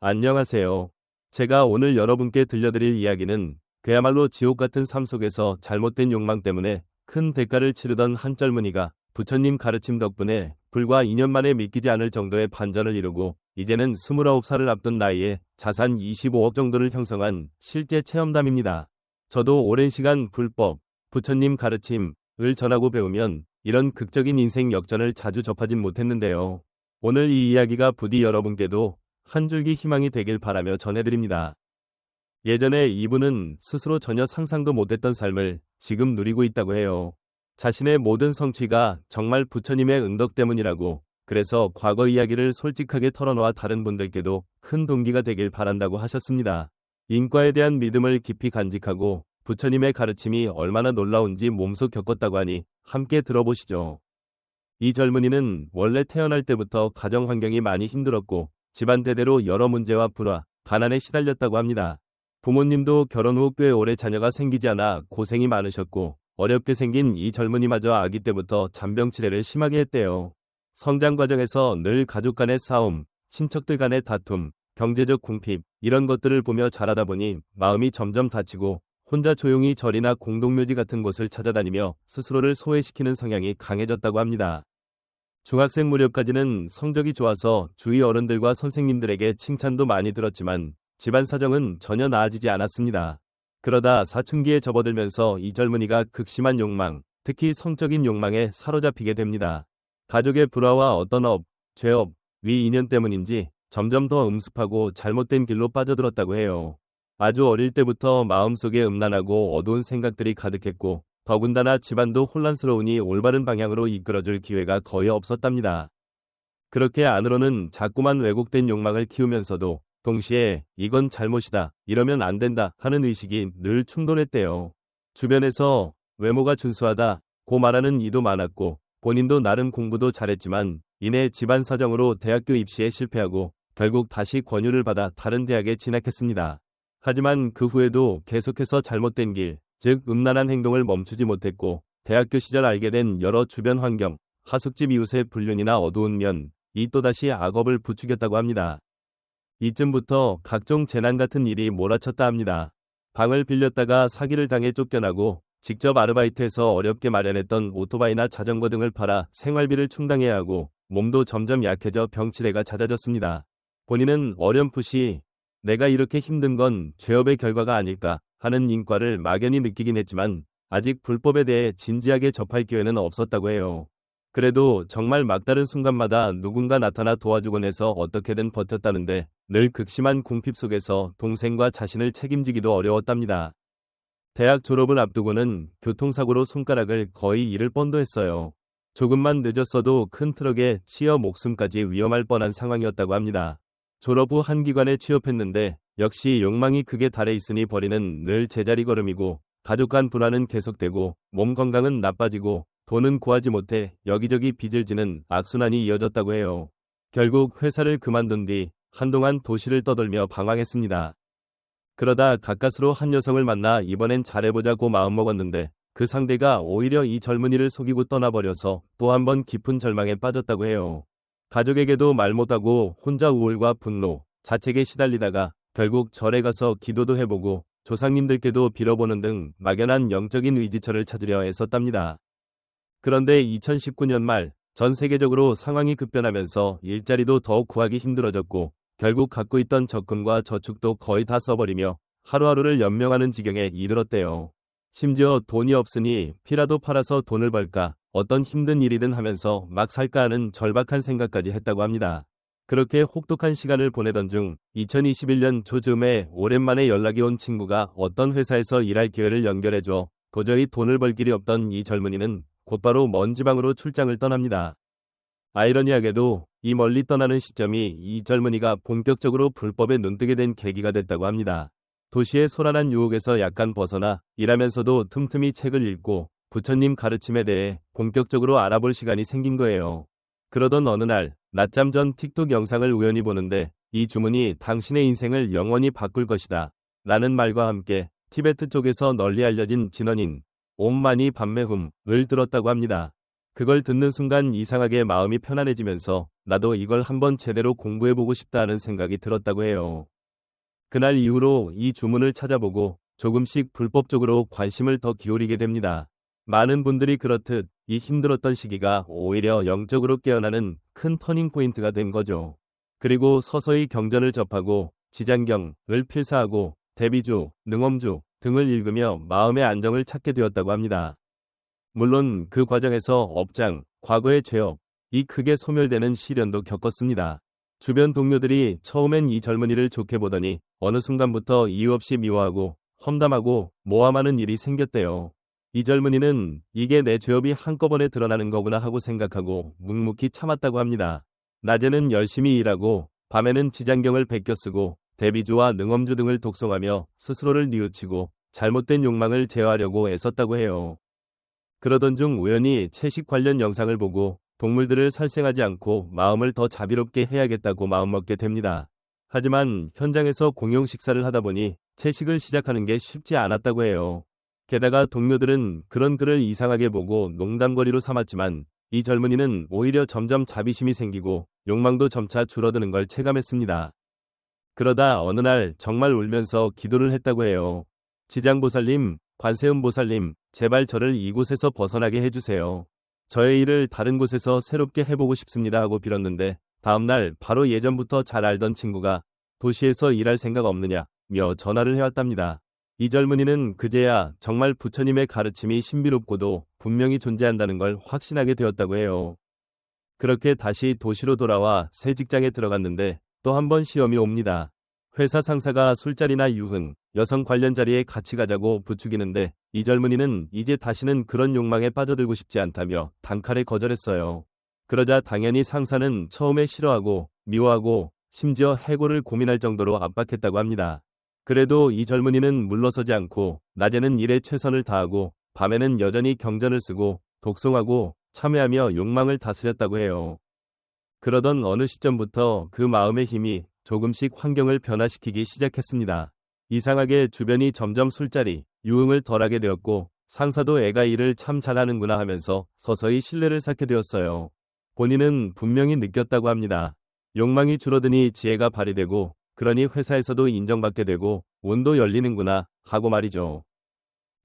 안녕하세요. 제가 오늘 여러분께 들려드릴 이야기는 그야말로 지옥 같은 삶 속에서 잘못된 욕망 때문에 큰 대가를 치르던 한 젊은이가 부처님 가르침 덕분에 불과 2년 만에 믿기지 않을 정도의 반전을 이루고 이제는 29살을 앞둔 나이에 자산 25억 정도를 형성한 실제 체험담입니다. 저도 오랜 시간 불법, 부처님 가르침을 전하고 배우면 이런 극적인 인생 역전을 자주 접하진 못했는데요. 오늘 이 이야기가 부디 여러분께도 한 줄기 희망이 되길 바라며 전해드립니다. 예전에 이분은 스스로 전혀 상상도 못했던 삶을 지금 누리고 있다고 해요. 자신의 모든 성취가 정말 부처님의 은덕 때문이라고, 그래서 과거 이야기를 솔직하게 털어놓아 다른 분들께도 큰 동기가 되길 바란다고 하셨습니다. 인과에 대한 믿음을 깊이 간직하고 부처님의 가르침이 얼마나 놀라운지 몸소 겪었다고 하니 함께 들어보시죠. 이 젊은이는 원래 태어날 때부터 가정 환경이 많이 힘들었고 집안 대대로 여러 문제와 불화, 가난에 시달렸다고 합니다. 부모님도 결혼 후 꽤 오래 자녀가 생기지 않아 고생이 많으셨고 어렵게 생긴 이 젊은이마저 아기 때부터 잔병치레를 심하게 했대요. 성장 과정에서 늘 가족 간의 싸움, 친척들 간의 다툼, 경제적 궁핍 이런 것들을 보며 자라다 보니 마음이 점점 다치고 혼자 조용히 절이나 공동묘지 같은 곳을 찾아다니며 스스로를 소외시키는 성향이 강해졌다고 합니다. 중학생 무렵까지는 성적이 좋아서 주위 어른들과 선생님들에게 칭찬도 많이 들었지만 집안 사정은 전혀 나아지지 않았습니다. 그러다 사춘기에 접어들면서 이 젊은이가 극심한 욕망, 특히 성적인 욕망에 사로잡히게 됩니다. 가족의 불화와 어떤 죄업, 위 인연 때문인지 점점 더 음습하고 잘못된 길로 빠져들었다고 해요. 아주 어릴 때부터 마음속에 음란하고 어두운 생각들이 가득했고 더군다나 집안도 혼란스러우니 올바른 방향으로 이끌어줄 기회가 거의 없었답니다. 그렇게 안으로는 자꾸만 왜곡된 욕망을 키우면서도 동시에 이건 잘못이다, 이러면 안 된다 하는 의식이 늘 충돌했대요. 주변에서 외모가 준수하다 고 말하는 이도 많았고 본인도 나름 공부도 잘했지만 이내 집안 사정으로 대학교 입시에 실패하고 결국 다시 권유를 받아 다른 대학에 진학했습니다. 하지만 그 후에도 계속해서 잘못된 길, 즉 음란한 행동을 멈추지 못했고 대학교 시절 알게 된 여러 주변 환경, 하숙집 이웃의 불륜이나 어두운 면, 이 또다시 악업을 부추겼다고 합니다. 이쯤부터 각종 재난 같은 일이 몰아쳤다 합니다. 방을 빌렸다가 사기를 당해 쫓겨나고 직접 아르바이트해서 어렵게 마련했던 오토바이나 자전거 등을 팔아 생활비를 충당해야 하고 몸도 점점 약해져 병치레가 잦아졌습니다. 본인은 어렴풋이 내가 이렇게 힘든 건 죄업의 결과가 아닐까 하는 인과를 막연히 느끼긴 했지만 아직 불법에 대해 진지하게 접할 기회는 없었다고 해요. 그래도 정말 막다른 순간마다 누군가 나타나 도와주곤 해서 어떻게든 버텼다는데 늘 극심한 궁핍 속에서 동생과 자신을 책임지기도 어려웠답니다. 대학 졸업을 앞두고는 교통사고로 손가락을 거의 잃을 뻔도 했어요. 조금만 늦었어도 큰 트럭에 치여 목숨까지 위험할 뻔한 상황이었다고 합니다. 졸업 후 한 기관에 취업했는데 역시 욕망이 극에 달해 있으니 벌이는 늘 제자리 걸음이고 가족 간 불화는 계속되고 몸 건강은 나빠지고 돈은 구하지 못해 여기저기 빚을 지는 악순환이 이어졌다고 해요. 결국 회사를 그만둔 뒤 한동안 도시를 떠돌며 방황했습니다. 그러다 가까스로 한 여성을 만나 이번엔 잘해보자고 마음먹었는데 그 상대가 오히려 이 젊은이를 속이고 떠나버려서 또 한 번 깊은 절망에 빠졌다고 해요. 가족에게도 말 못하고 혼자 우울과 분노, 자책에 시달리다가 결국 절에 가서 기도도 해보고 조상님들께도 빌어보는 등 막연한 영적인 의지처를 찾으려 애썼답니다. 그런데 2019년 말 전 세계적으로 상황이 급변하면서 일자리도 더욱 구하기 힘들어졌고 결국 갖고 있던 적금과 저축도 거의 다 써버리며 하루하루를 연명하는 지경에 이르렀대요. 심지어 돈이 없으니 피라도 팔아서 돈을 벌까 어떤 힘든 일이든 하면서 막 살까 하는 절박한 생각까지 했다고 합니다. 그렇게 혹독한 시간을 보내던 중 2021년 초쯤에 오랜만에 연락이 온 친구가 어떤 회사에서 일할 기회를 연결해줘 도저히 돈을 벌 길이 없던 이 젊은이는 곧바로 먼 지방으로 출장을 떠납니다. 아이러니하게도 이 멀리 떠나는 시점이 이 젊은이가 본격적으로 불법에 눈뜨게 된 계기가 됐다고 합니다. 도시의 소란한 유혹에서 약간 벗어나 일하면서도 틈틈이 책을 읽고 부처님 가르침에 대해 본격적으로 알아볼 시간이 생긴 거예요. 그러던 어느 날 낮잠 전 틱톡 영상을 우연히 보는데 이 주문이 당신의 인생을 영원히 바꿀 것이다 라는 말과 함께 티베트 쪽에서 널리 알려진 진원인 옴 마니 밤메 훔을 들었다고 합니다. 그걸 듣는 순간 이상하게 마음이 편안해지면서 나도 이걸 한번 제대로 공부해보고 싶다는 생각이 들었다고 해요. 그날 이후로 이 주문을 찾아보고 조금씩 불법적으로 관심을 더 기울이게 됩니다. 많은 분들이 그렇듯 이 힘들었던 시기가 오히려 영적으로 깨어나는 큰 터닝포인트가 된 거죠. 그리고 서서히 경전을 접하고 지장경을 필사하고 대비주, 능엄주 등을 읽으며 마음의 안정을 찾게 되었다고 합니다. 물론 그 과정에서 업장, 과거의 죄업이 크게 소멸되는 시련도 겪었습니다. 주변 동료들이 처음엔 이 젊은이를 좋게 보더니 어느 순간부터 이유 없이 미워하고 험담하고 모함하는 일이 생겼대요. 이 젊은이는 이게 내 죄업이 한꺼번에 드러나는 거구나 하고 생각하고 묵묵히 참았다고 합니다. 낮에는 열심히 일하고 밤에는 지장경을 베껴 쓰고 대비주와 능엄주 등을 독송하며 스스로를 뉘우치고 잘못된 욕망을 제어하려고 애썼다고 해요. 그러던 중 우연히 채식 관련 영상을 보고 동물들을 살생하지 않고 마음을 더 자비롭게 해야겠다고 마음먹게 됩니다. 하지만 현장에서 공용 식사를 하다 보니 채식을 시작하는 게 쉽지 않았다고 해요. 게다가 동료들은 그런 글을 이상하게 보고 농담거리로 삼았지만 이 젊은이는 오히려 점점 자비심이 생기고 욕망도 점차 줄어드는 걸 체감했습니다. 그러다 어느 날 정말 울면서 기도를 했다고 해요. 지장보살님, 관세음보살님, 제발 저를 이곳에서 벗어나게 해주세요. 저의 일을 다른 곳에서 새롭게 해보고 싶습니다 하고 빌었는데 다음날 바로 예전부터 잘 알던 친구가 도시에서 일할 생각 없느냐며 전화를 해왔답니다. 이 젊은이는 그제야 정말 부처님의 가르침이 신비롭고도 분명히 존재한다는 걸 확신하게 되었다고 해요. 그렇게 다시 도시로 돌아와 새 직장에 들어갔는데 또 한 번 시험이 옵니다. 회사 상사가 술자리나 유흥, 여성 관련 자리에 같이 가자고 부추기는데 이 젊은이는 이제 다시는 그런 욕망에 빠져들고 싶지 않다며 단칼에 거절했어요. 그러자 당연히 상사는 처음에 싫어하고 미워하고 심지어 해고를 고민할 정도로 압박했다고 합니다. 그래도 이 젊은이는 물러서지 않고 낮에는 일에 최선을 다하고 밤에는 여전히 경전을 쓰고 독송하고 참회하며 욕망을 다스렸다고 해요. 그러던 어느 시점부터 그 마음의 힘이 조금씩 환경을 변화시키기 시작했습니다. 이상하게 주변이 점점 술자리, 유흥을 덜하게 되었고 상사도 애가 일을 참 잘하는구나 하면서 서서히 신뢰를 쌓게 되었어요. 본인은 분명히 느꼈다고 합니다. 욕망이 줄어드니 지혜가 발휘되고 그러니 회사에서도 인정받게 되고 운도 열리는구나 하고 말이죠.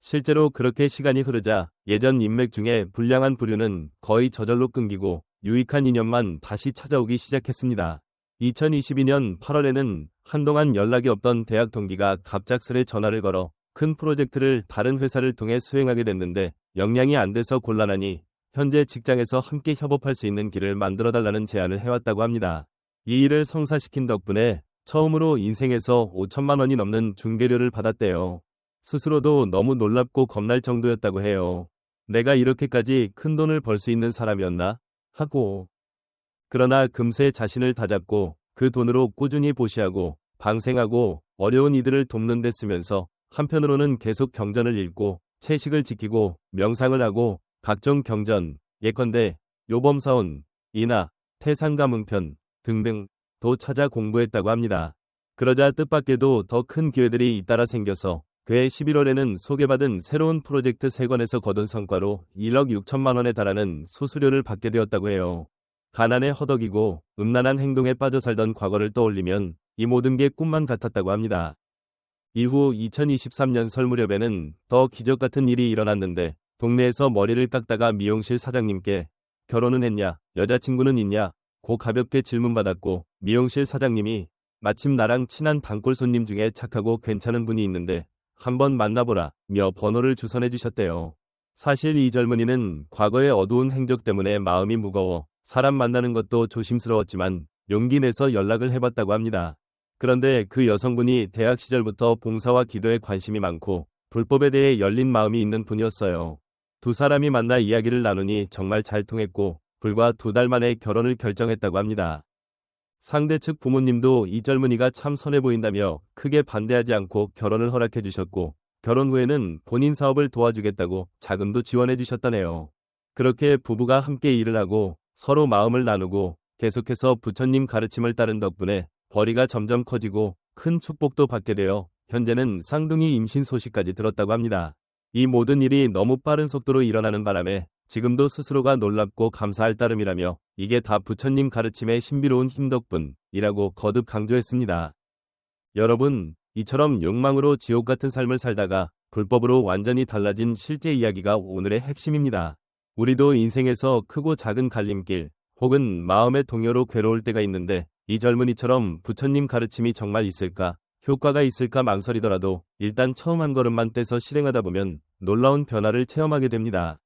실제로 그렇게 시간이 흐르자 예전 인맥 중에 불량한 부류는 거의 저절로 끊기고 유익한 인연만 다시 찾아오기 시작했습니다. 2022년 8월에는 한동안 연락이 없던 대학 동기가 갑작스레 전화를 걸어 큰 프로젝트를 다른 회사를 통해 수행하게 됐는데 역량이 안 돼서 곤란하니 현재 직장에서 함께 협업할 수 있는 길을 만들어달라는 제안을 해왔다고 합니다. 이 일을 성사시킨 덕분에 처음으로 인생에서 5천만 원이 넘는 중개료를 받았대요. 스스로도 너무 놀랍고 겁날 정도였다고 해요. 내가 이렇게까지 큰 돈을 벌 수 있는 사람이었나? 하고. 그러나 금세 자신을 다잡고 그 돈으로 꾸준히 보시하고 방생하고 어려운 이들을 돕는 데 쓰면서 한편으로는 계속 경전을 읽고 채식을 지키고 명상을 하고 각종 경전, 예컨대 요범사원, 이나, 태상가문편 등등도 찾아 공부했다고 합니다. 그러자 뜻밖에도 더 큰 기회들이 잇따라 생겨서 그해 11월에는 소개받은 새로운 프로젝트 3건에서 거둔 성과로 1억 6천만 원에 달하는 수수료를 받게 되었다고 해요. 가난에 허덕이고 음란한 행동에 빠져 살던 과거를 떠올리면 이 모든 게 꿈만 같았다고 합니다. 이후 2023년 설 무렵에는 더 기적 같은 일이 일어났는데 동네에서 머리를 깎다가 미용실 사장님께 결혼은 했냐, 여자친구는 있냐 고 가볍게 질문받았고 미용실 사장님이 마침 나랑 친한 단골 손님 중에 착하고 괜찮은 분이 있는데 한번 만나보라 며 번호를 주선해 주셨대요. 사실 이 젊은이는 과거의 어두운 행적 때문에 마음이 무거워 사람 만나는 것도 조심스러웠지만 용기 내서 연락을 해봤다고 합니다. 그런데 그 여성분이 대학 시절부터 봉사와 기도에 관심이 많고 불법에 대해 열린 마음이 있는 분이었어요. 두 사람이 만나 이야기를 나누니 정말 잘 통했고 불과 2달 만에 결혼을 결정했다고 합니다. 상대 측 부모님도 이 젊은이가 참 선해 보인다며 크게 반대하지 않고 결혼을 허락해 주셨고 결혼 후에는 본인 사업을 도와주겠다고 자금도 지원해 주셨다네요. 그렇게 부부가 함께 일을 하고 서로 마음을 나누고 계속해서 부처님 가르침을 따른 덕분에 벌이가 점점 커지고 큰 축복도 받게 되어 현재는 쌍둥이 임신 소식까지 들었다고 합니다. 이 모든 일이 너무 빠른 속도로 일어나는 바람에 지금도 스스로가 놀랍고 감사할 따름이라며 이게 다 부처님 가르침의 신비로운 힘 덕분이라고 거듭 강조했습니다. 여러분, 이처럼 욕망으로 지옥 같은 삶을 살다가 불법으로 완전히 달라진 실제 이야기가 오늘의 핵심입니다. 우리도 인생에서 크고 작은 갈림길 혹은 마음의 동요로 괴로울 때가 있는데 이 젊은이처럼 부처님 가르침이 정말 있을까, 효과가 있을까 망설이더라도 일단 처음 한 걸음만 떼서 실행하다 보면 놀라운 변화를 체험하게 됩니다.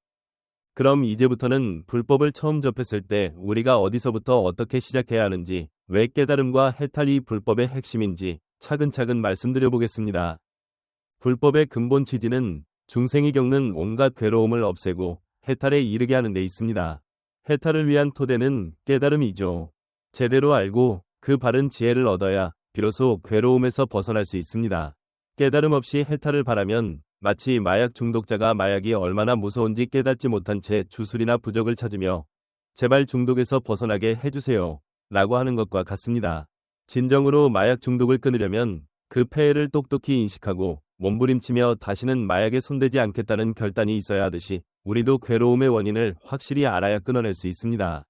그럼 이제부터는 불법을 처음 접했을 때 우리가 어디서부터 어떻게 시작해야 하는지, 왜 깨달음과 해탈이 불법의 핵심인지 차근차근 말씀드려 보겠습니다. 불법의 근본 취지는 중생이 겪는 온갖 괴로움을 없애고 해탈에 이르게 하는 데 있습니다. 해탈을 위한 토대는 깨달음이죠. 제대로 알고 그 바른 지혜를 얻어야 비로소 괴로움에서 벗어날 수 있습니다. 깨달음 없이 해탈을 바라면 마치 마약 중독자가 마약이 얼마나 무서운지 깨닫지 못한 채 주술이나 부적을 찾으며 제발 중독에서 벗어나게 해주세요 라고 하는 것과 같습니다. 진정으로 마약 중독을 끊으려면 그 폐해를 똑똑히 인식하고 몸부림치며 다시는 마약에 손대지 않겠다는 결단이 있어야 하듯이 우리도 괴로움의 원인을 확실히 알아야 끊어낼 수 있습니다.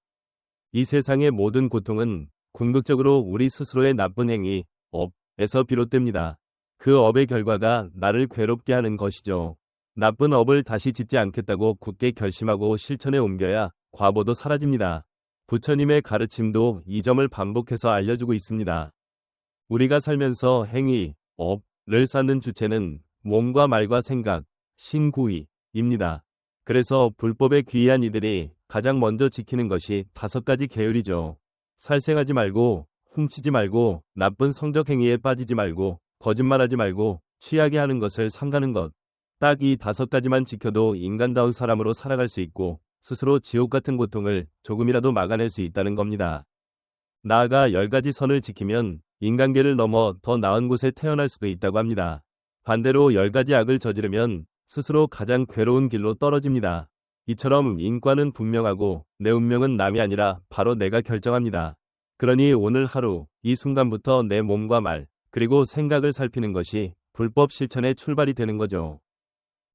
이 세상의 모든 고통은 궁극적으로 우리 스스로의 나쁜 행위, 업에서 비롯됩니다. 그 업의 결과가 나를 괴롭게 하는 것이죠. 나쁜 업을 다시 짓지 않겠다고 굳게 결심하고 실천에 옮겨야 과보도 사라집니다. 부처님의 가르침도 이 점을 반복해서 알려주고 있습니다. 우리가 살면서 행위, 업을 쌓는 주체는 몸과 말과 생각, 신구위입니다. 그래서 불법에 귀의한 이들이 가장 먼저 지키는 것이 5가지 계율이죠. 살생하지 말고, 훔치지 말고, 나쁜 성적 행위에 빠지지 말고, 거짓말하지 말고, 취하게 하는 것을 삼가는 것. 딱 이 5가지만 지켜도 인간다운 사람으로 살아갈 수 있고 스스로 지옥 같은 고통을 조금이라도 막아낼 수 있다는 겁니다. 나아가 10가지 선을 지키면 인간계를 넘어 더 나은 곳에 태어날 수도 있다고 합니다. 반대로 10가지 악을 저지르면 스스로 가장 괴로운 길로 떨어집니다. 이처럼 인과는 분명하고 내 운명은 남이 아니라 바로 내가 결정합니다. 그러니 오늘 하루, 이 순간부터 내 몸과 말, 그리고 생각을 살피는 것이 불법 실천의 출발이 되는 거죠.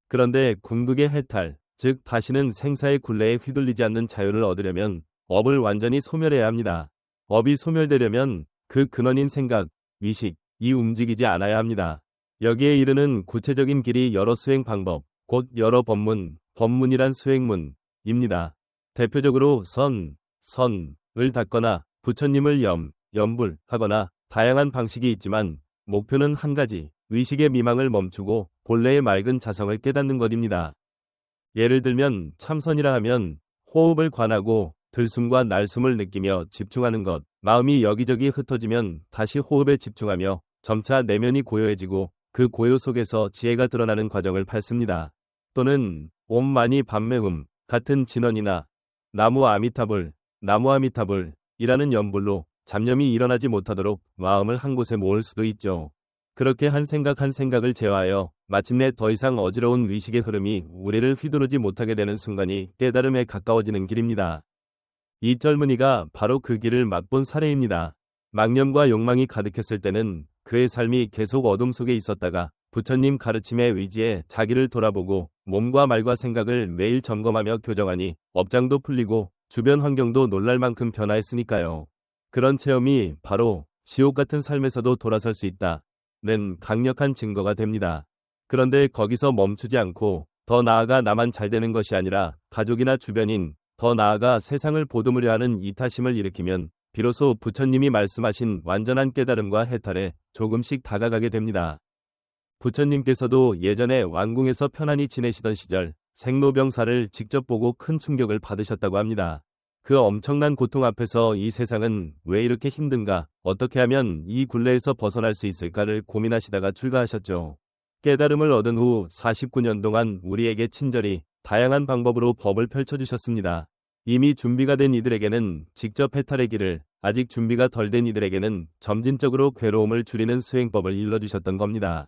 그런데 궁극의 해탈, 즉 다시는 생사의 굴레에 휘둘리지 않는 자유를 얻으려면 업을 완전히 소멸해야 합니다. 업이 소멸되려면 그 근원인 생각, 위식이 움직이지 않아야 합니다. 여기에 이르는 구체적인 길이 여러 수행 방법, 곧 여러 법문, 법문이란 수행문입니다. 대표적으로 선을 닦거나 부처님을 염불하거나 다양한 방식이 있지만 목표는 한 가지, 의식의 미망을 멈추고 본래의 맑은 자성을 깨닫는 것입니다. 예를 들면 참선이라 하면 호흡을 관하고 들숨과 날숨을 느끼며 집중하는 것, 마음이 여기저기 흩어지면 다시 호흡에 집중하며 점차 내면이 고요해지고 그 고요 속에서 지혜가 드러나는 과정을 밟습니다. 또는 옴 마니 밤매음 같은 진언이나 나무 아미타불이라는 연불로 잡념이 일어나지 못하도록 마음을 한 곳에 모을 수도 있죠. 그렇게 한 생각을 제어하여 마침내 더 이상 어지러운 의식의 흐름이 우리를 휘두르지 못하게 되는 순간이 깨달음에 가까워지는 길입니다. 이 젊은이가 바로 그 길을 맛본 사례입니다. 망념과 욕망이 가득했을 때는 그의 삶이 계속 어둠 속에 있었다가 부처님 가르침에 의지해 자기를 돌아보고 몸과 말과 생각을 매일 점검하며 교정하니 업장도 풀리고 주변 환경도 놀랄 만큼 변화했으니까요. 그런 체험이 바로 지옥 같은 삶에서도 돌아설 수 있다는 강력한 증거가 됩니다. 그런데 거기서 멈추지 않고 더 나아가 나만 잘 되는 것이 아니라 가족이나 주변인, 더 나아가 세상을 보듬으려 하는 이타심을 일으키면 비로소 부처님이 말씀하신 완전한 깨달음과 해탈에 조금씩 다가가게 됩니다. 부처님께서도 예전에 왕궁에서 편안히 지내시던 시절 생로병사를 직접 보고 큰 충격을 받으셨다고 합니다. 그 엄청난 고통 앞에서 이 세상은 왜 이렇게 힘든가, 어떻게 하면 이 굴레에서 벗어날 수 있을까를 고민하시다가 출가하셨죠. 깨달음을 얻은 후 49년 동안 우리에게 친절히 다양한 방법으로 법을 펼쳐주셨습니다. 이미 준비가 된 이들에게는 직접 해탈의 길을, 아직 준비가 덜 된 이들에게는 점진적으로 괴로움을 줄이는 수행법을 일러주셨던 겁니다.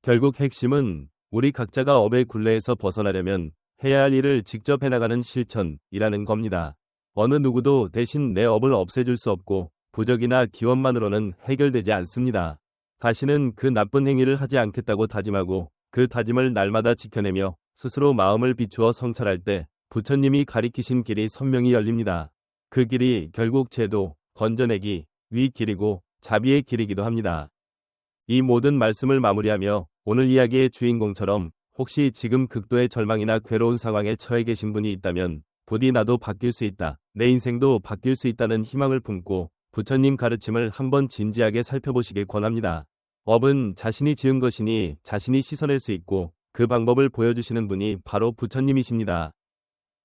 결국 핵심은 우리 각자가 업의 굴레에서 벗어나려면 해야 할 일을 직접 해나가는 실천이라는 겁니다. 어느 누구도 대신 내 업을 없애줄 수 없고 부적이나 기원만으로는 해결되지 않습니다. 다시는 그 나쁜 행위를 하지 않겠다고 다짐하고 그 다짐을 날마다 지켜내며 스스로 마음을 비추어 성찰할 때 부처님이 가리키신 길이 선명히 열립니다. 그 길이 결국 제도, 건져내기, 위 길이고 자비의 길이기도 합니다. 이 모든 말씀을 마무리하며 오늘 이야기의 주인공처럼 혹시 지금 극도의 절망이나 괴로운 상황에 처해 계신 분이 있다면 부디 나도 바뀔 수 있다. 내 인생도 바뀔 수 있다는 희망을 품고 부처님 가르침을 한번 진지하게 살펴보시길 권합니다. 업은 자신이 지은 것이니 자신이 씻어낼 수 있고 그 방법을 보여주시는 분이 바로 부처님이십니다.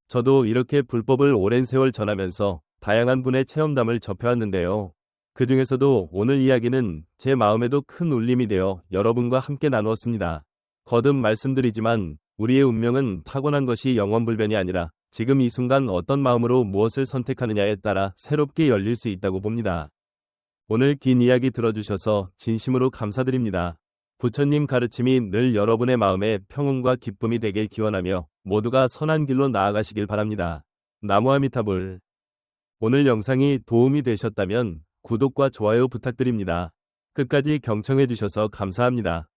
저도 이렇게 불법을 오랜 세월 전하면서 다양한 분의 체험담을 접해왔는데요. 그 중에서도 오늘 이야기는 제 마음에도 큰 울림이 되어 여러분과 함께 나누었습니다. 거듭 말씀드리지만 우리의 운명은 타고난 것이 영원불변이 아니라 지금 이 순간 어떤 마음으로 무엇을 선택하느냐에 따라 새롭게 열릴 수 있다고 봅니다. 오늘 긴 이야기 들어주셔서 진심으로 감사드립니다. 부처님 가르침이 늘 여러분의 마음에 평온과 기쁨이 되길 기원하며 모두가 선한 길로 나아가시길 바랍니다. 나무아미타불. 오늘 영상이 도움이 되셨다면 구독과 좋아요 부탁드립니다. 끝까지 경청해 주셔서 감사합니다.